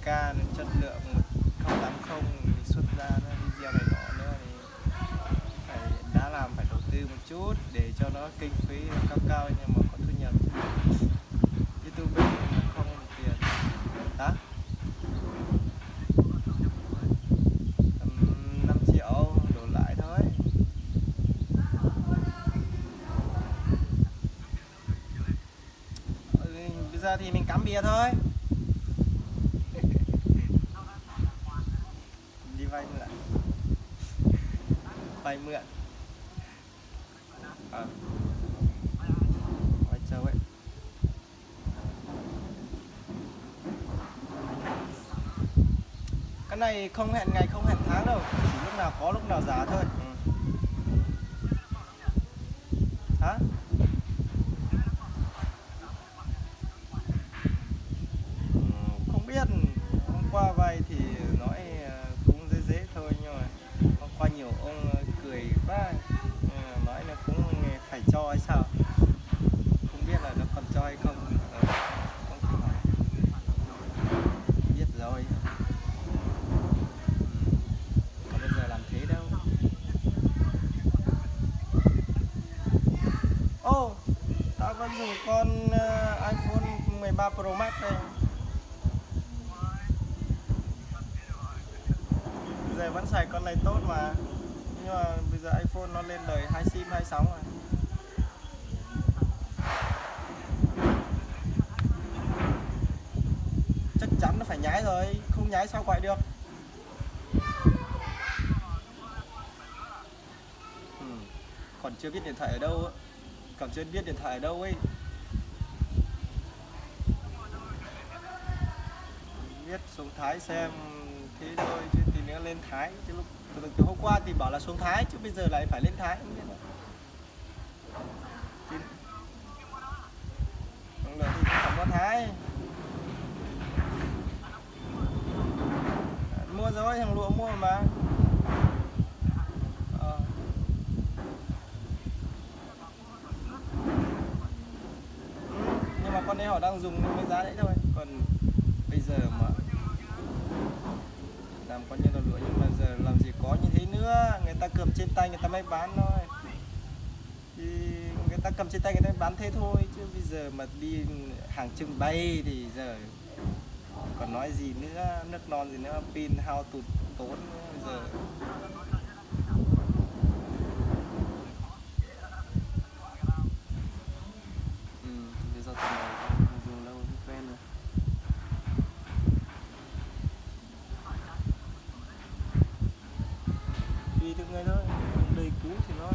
ca nên chất lượng 1080 thì xuất ra nó video này nọ nữa thì phải đã làm phải đầu tư một chút để cho nó kinh phí nó cao cao nhưng mà có thu nhập chứ. YouTube nó không có tiền đó. 5 triệu đổ lại thôi. Bây giờ thì mình cắm bia thôi. Đi vay mượn. Vay mượn. Vay châu ấy. Cái này không hẹn ngày không hẹn tháng đâu, chỉ lúc nào có lúc nào giá thôi. Hả? Không biết, hôm qua vay thì nói cũng dễ dễ thôi nhưng mà hôm qua nhiều ông cười quá, nói là cũng phải cho hay sao, không biết là nó còn cho hay không. Không thể hỏi. Biết rồi. Còn bây giờ làm thế đâu. Ô, tao vẫn dùng con iPhone 13 Pro Max đây. Giờ vẫn xài con này tốt mà. Nhưng mà bây giờ iPhone nó lên đời 2 sim 2 sóng rồi. Chắc chắn nó phải nhái rồi, không nhái sao gọi được. Còn chưa biết điện thoại ở đâu á. Còn chưa biết điện thoại ở đâu ấy. Biết xuống Thái xem thế thôi chứ tí nữa lên Thái chứ lúc từ hôm qua thì bảo là xuống Thái chứ bây giờ lại phải lên Thái không biết đâu. Không được thì không có Thái. Mua rồi, thằng Lụa mua mà. Nhưng mà con đấy họ đang dùng với giá đấy thôi. Còn bây giờ mà làm con như là Lụa nhưng mà giờ làm gì có như thế nữa. Người ta cầm trên tay người ta mới bán thôi. Thì người ta cầm trên tay người ta bán thế thôi chứ bây giờ mà đi hàng trưng bày thì giờ còn nói gì nữa, nước non gì nữa, pin hao tụt tốn bây giờ. Bây giờ tầm này dùng lâu thì quen rồi. Tùy từng người thôi, đời cũ thì nó